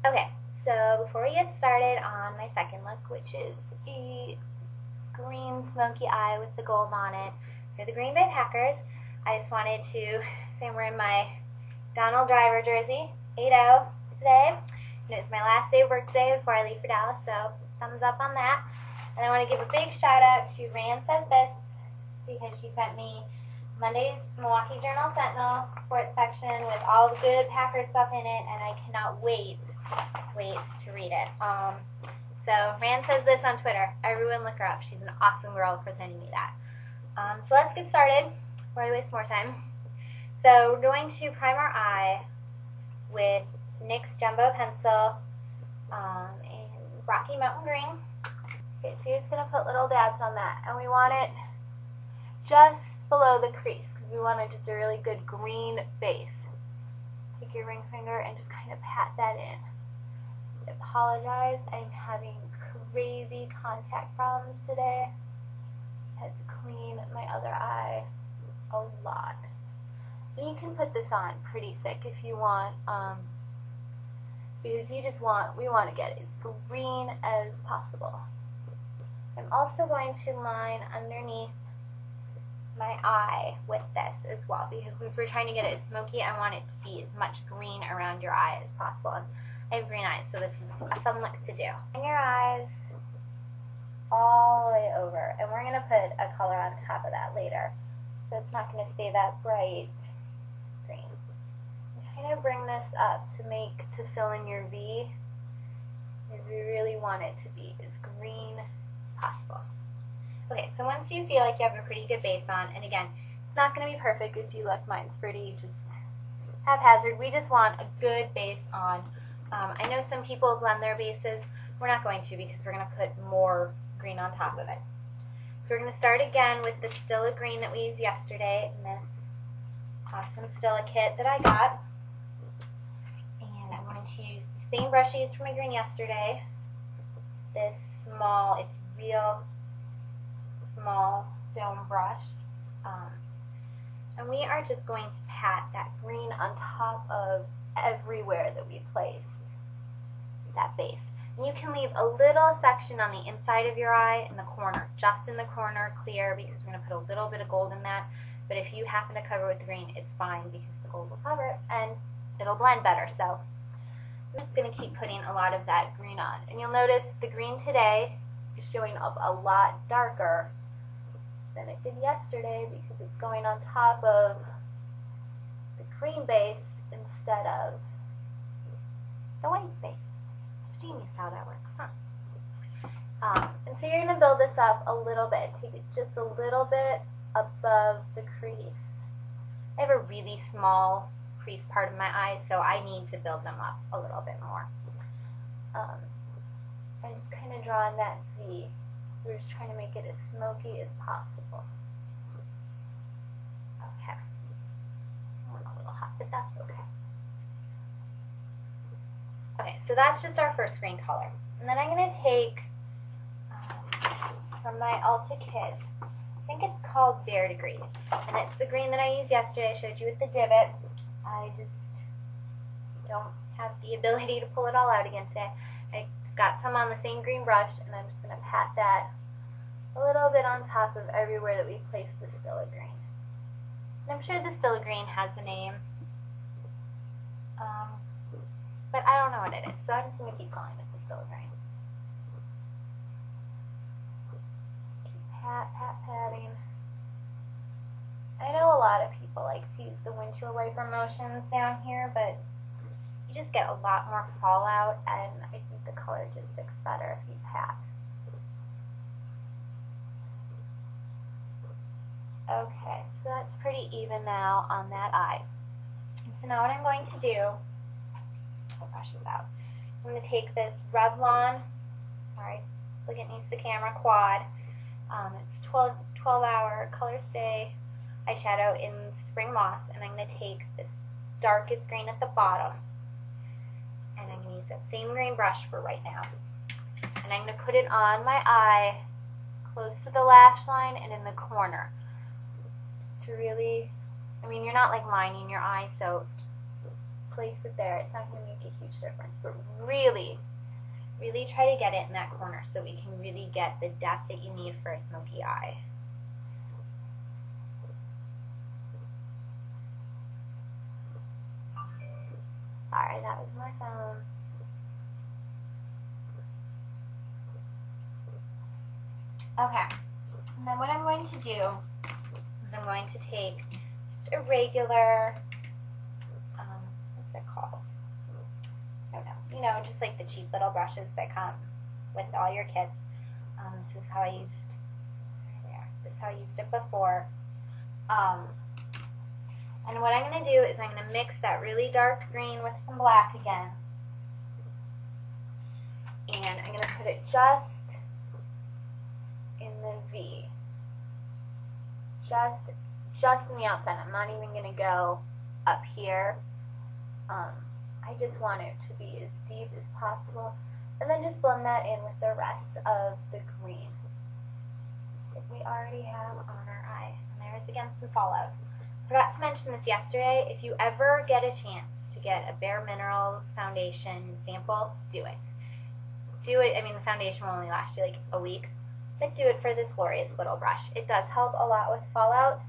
Okay, so before we get started on my second look, which is a green smoky eye with the gold on it for the Green Bay Packers, I just wanted to say I'm wearing my Donald Driver jersey, 8-0 today. And it's my last day of work today before I leave for Dallas, so thumbs up on that. And I want to give a big shout out to Rand Says This, because she sent me Monday's Milwaukee Journal Sentinel sports section with all the good Packer stuff in it, and I cannot wait to read it. So Rand Says This on Twitter. Everyone look her up. She's an awesome girl for sending me that. So let's get started before I waste more time. So we're going to prime our eye with NYX Jumbo Pencil in Rocky Mountain Green. Okay, so you're just going to put little dabs on that, and we want it just below the crease because we want just a really good green base. Take your ring finger and just kind of pat that in. I apologize, I'm having crazy contact problems today. I had to clean my other eye a lot. And you can put this on pretty thick if you want, because we want to get it as green as possible. I'm also going to line underneath my eye with this as well, because since we're trying to get it smoky, I want it to be as much green around your eye as possible. And I have green eyes, so this is a fun look to do. And your eyes all the way over, and we're going to put a color on top of that later, so it's not going to stay that bright green. And kind of bring this up to fill in your V, because we really want it to be as green as possible. Okay, so once you feel like you have a pretty good base on, and again, it's not going to be perfect if you look, mine's pretty just haphazard. We just want a good base on. I know some people blend their bases. We're not going to, because we're going to put more green on top of it. So we're going to start again with the Stila green that we used yesterday in this awesome Stila kit that I got. And I'm going to use the same brush I used for my green yesterday. This small, it's real small dome brush, and we are just going to pat that green on top of everywhere that we placed that base. And you can leave a little section on the inside of your eye in the corner, just in the corner, clear, because we're going to put a little bit of gold in that. But if you happen to cover with green, it's fine, because the gold will cover it and it'll blend better. So I'm just going to keep putting a lot of that green on, and you'll notice the green today is showing up a lot darker than it did yesterday, because it's going on top of the green base instead of the white base. It's genius how that works, huh? And so you're going to build this up a little bit. Take it just a little bit above the crease. I have a really small crease part of my eye, so I need to build them up a little bit more. And just kind of drawing that V. We're just trying to make it as smoky as possible. Okay. I went a little hot, but that's okay. Okay, so that's just our first green color. And then I'm going to take, from my Ulta kit, I think it's called Verdigris. And it's the green that I used yesterday. I showed you with the divot. I just don't have the ability to pull it all out again today. I just got some on the same green brush, and I'm just going to pat that a little bit on top of everywhere that we placed the Stila green. And I'm sure the Stila green has a name, but I don't know what it is, so I'm just going to keep calling it the Stila green. Keep patting. I know a lot of people like to use the windshield wiper motions down here, but you just get a lot more fallout, and I think the color just sticks better if you pat. Okay, so that's pretty even now on that eye. And so now what I'm going to do, I'll brush this out. I'm going to take this Revlon, sorry, looking at the camera, quad. It's 12-hour Color Stay eyeshadow in Spring Moss, and I'm going to take this darkest green at the bottom, and I'm going to use that same green brush for right now. And I'm going to put it on my eye, close to the lash line and in the corner. Just to really, I mean, you're not like lining your eye, so just place it there. It's not going to make a huge difference, but really, really try to get it in that corner so we can really get the depth that you need for a smoky eye. Sorry, that was my phone. Okay, and then what I'm going to do is I'm going to take just a regular, what's it called? I don't know. You know, just like the cheap little brushes that come with all your kits. This is how I used. This is how I used it before. And what I'm going to do is I'm going to mix that really dark green with some black again. And I'm going to put it just in the V. Just in the outside. I'm not even going to go up here. I just want it to be as deep as possible. And then just blend that in with the rest of the green that we already have on our eye. And there's again some fallout. Forgot to mention this yesterday. If you ever get a chance to get a Bare Minerals foundation sample, do it. Do it. I mean, the foundation will only last you like a week, but do it for this glorious little brush. It does help a lot with fallout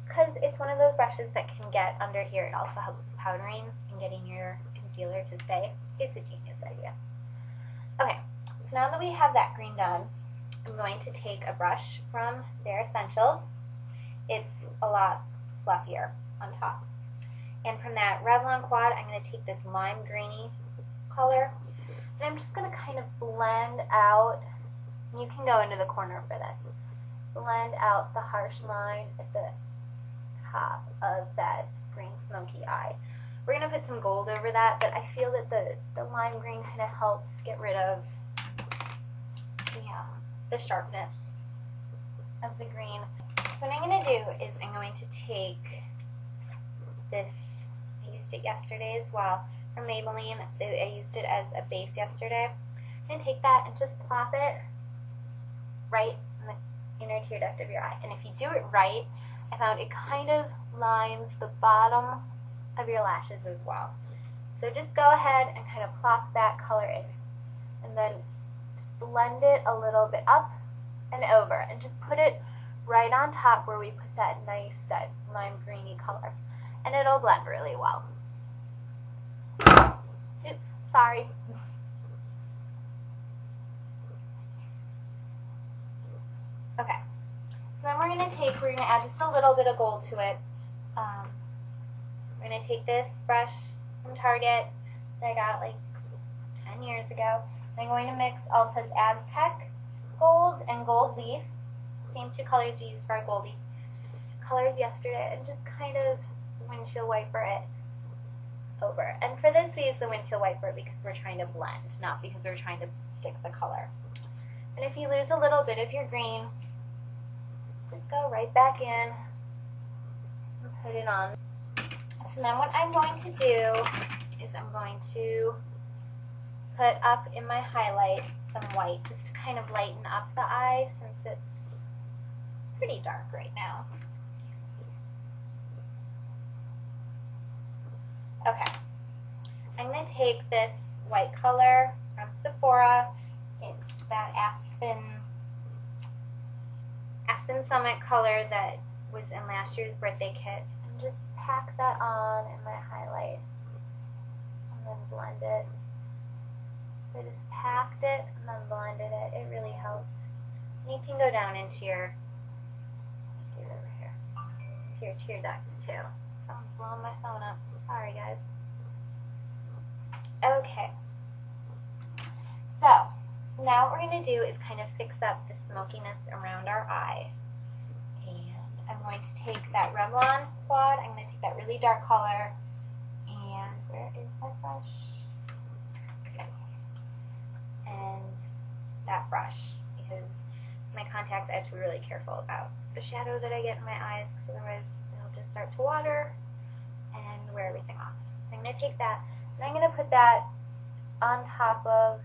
because it's one of those brushes that can get under here. It also helps with powdering and getting your concealer to stay. It's a genius idea. Okay, so now that we have that green done, I'm going to take a brush from Bare Essentials. It's a lot fluffier on top. And from that Revlon quad, I'm going to take this lime greeny color, and I'm just going to kind of blend out, and you can go into the corner for this, blend out the harsh line at the top of that green smoky eye. We're going to put some gold over that, but I feel that the lime green kind of helps get rid of the sharpness of the green. So what I'm going to do is I'm going to take this, I used it yesterday as well, from Maybelline. I used it as a base yesterday. I'm going to take that and just plop it right in the inner tear duct of your eye. And if you do it right, I found it kind of lines the bottom of your lashes as well. So just go ahead and kind of plop that color in. And then just blend it a little bit up and over. And just put it right on top where we put that nice, that lime greeny color. And it'll blend really well. Oops, sorry. Okay. So then we're going to add just a little bit of gold to it. We're going to take this brush from Target that I got like 10 years ago. And I'm going to mix Ulta's Aztec Gold and Gold Leaf. Same two colors we used for our Goldie colors yesterday, and just kind of windshield wiper it over. And for this we use the windshield wiper because we're trying to blend, not because we're trying to stick the color. And if you lose a little bit of your green, just go right back in and put it on. So then what I'm going to do is I'm going to put up in my highlight some white just to kind of lighten up the eye since it's pretty dark right now. Okay, I'm going to take this white color from Sephora. It's that Aspen Summit color that was in last year's birthday kit. And just pack that on in my highlight and then blend it. So I just packed it and then blended it. It really helps. And you can go down into your tear ducts too. Someone's blowing my phone up. Sorry guys. Okay. So now what we're going to do is kind of fix up the smokiness around our eye. And I'm going to take that Revlon quad. I'm going to take that really dark color. And where is that brush? Yes. And that brush, because my contacts I have to be really careful about the shadow that I get in my eyes, because otherwise it'll just start to water and wear everything off. So I'm going to take that, and I'm going to put that on top of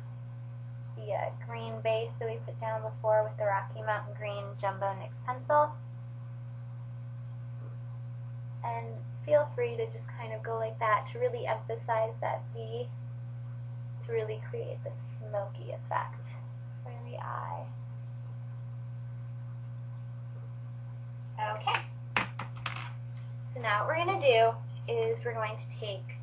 the green base that we put down before with the Rocky Mountain Green Jumbo NYX pencil. And feel free to just kind of go like that to really emphasize that V, to really create the smoky effect for the eye. Okay. So now what we're going to do is we're going to take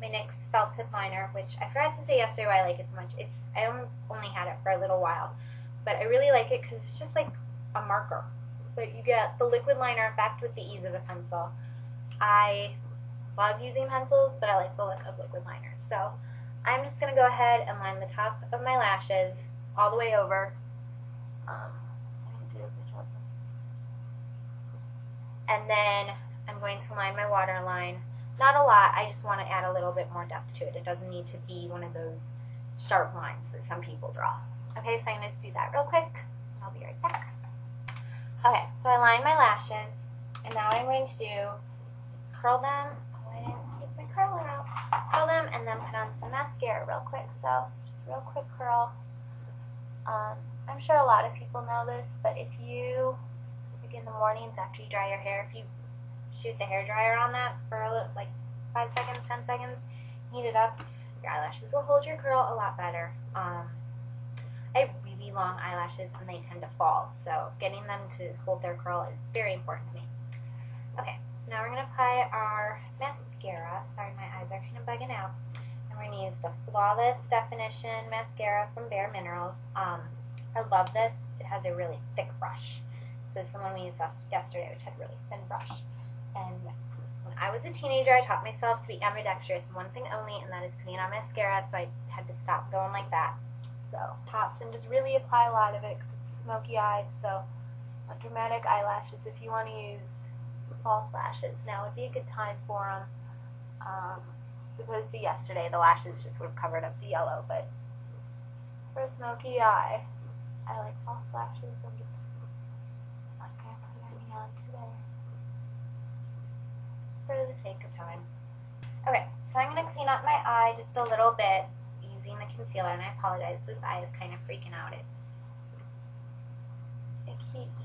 my NYX felt tip liner, which I forgot to say yesterday why I like it so much. I only had it for a little while, but I really like it because it's just like a marker. But you get the liquid liner effect with the ease of a pencil. I love using pencils, but I like the look of liquid liners. So I'm just going to go ahead and line the top of my lashes all the way over. And then I'm going to line my waterline. Not a lot, I just want to add a little bit more depth to it. It doesn't need to be one of those sharp lines that some people draw. Okay, so I'm going to do that real quick. I'll be right back. Okay, so I lined my lashes, and now what I'm going to do is curl them. Oh, I didn't take my curler out. Curl them, and then put on some mascara real quick. So, just real quick curl. I'm sure a lot of people know this, but if you, like in the mornings after you dry your hair, if you shoot the hair dryer on that for a little, like 5 seconds, 10 seconds, heat it up, your eyelashes will hold your curl a lot better. I have really long eyelashes and they tend to fall, so getting them to hold their curl is very important to me. Okay, so now we're going to apply our mascara. Sorry, my eyes are kind of bugging out. And we're going to use the Flawless Definition Mascara from Bare Minerals. I love this. It has a really thick brush. So this is the one we used yesterday, which had a really thin brush. And when I was a teenager, I taught myself to be ambidextrous, one thing only, and that is putting on mascara, so I had to stop going like that. So, tops, and just really apply a lot of it, because it's smoky eyed, so dramatic eyelashes, if you want to use false lashes, now would be a good time for them. As opposed to yesterday, the lashes just would have covered up the yellow, but for a smoky eye, I like false lashes. I'm just not going to put any on today, for the sake of time. Okay, so I'm going to clean up my eye just a little bit using the concealer, and I apologize, this eye is kind of freaking out. It keeps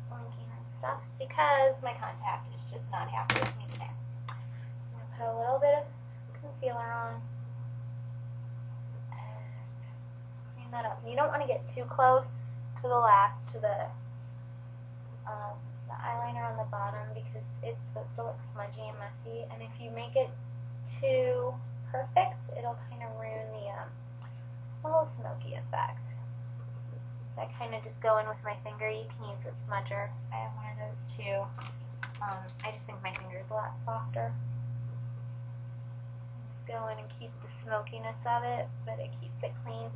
blinking and stuff because my contact is just not happy with me today. I'm going to put a little bit of concealer on and clean that up. You don't want to get too close to the eyeliner on the bottom because it's supposed to look smudgy and messy, and if you make it too perfect, it'll kind of ruin the whole smoky effect. So I kind of just go in with my finger. You can use a smudger. I have one of those too. I just think my finger is a lot softer. Just go in and keep the smokiness of it, but it keeps it clean.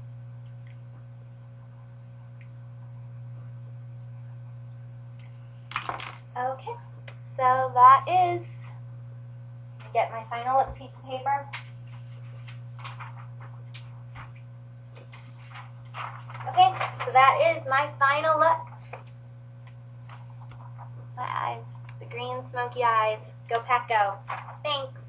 Okay, so that is, get my final piece of paper. Okay, so that is my final look. My eyes, the green smoky eyes. Go Pack Go. Thanks.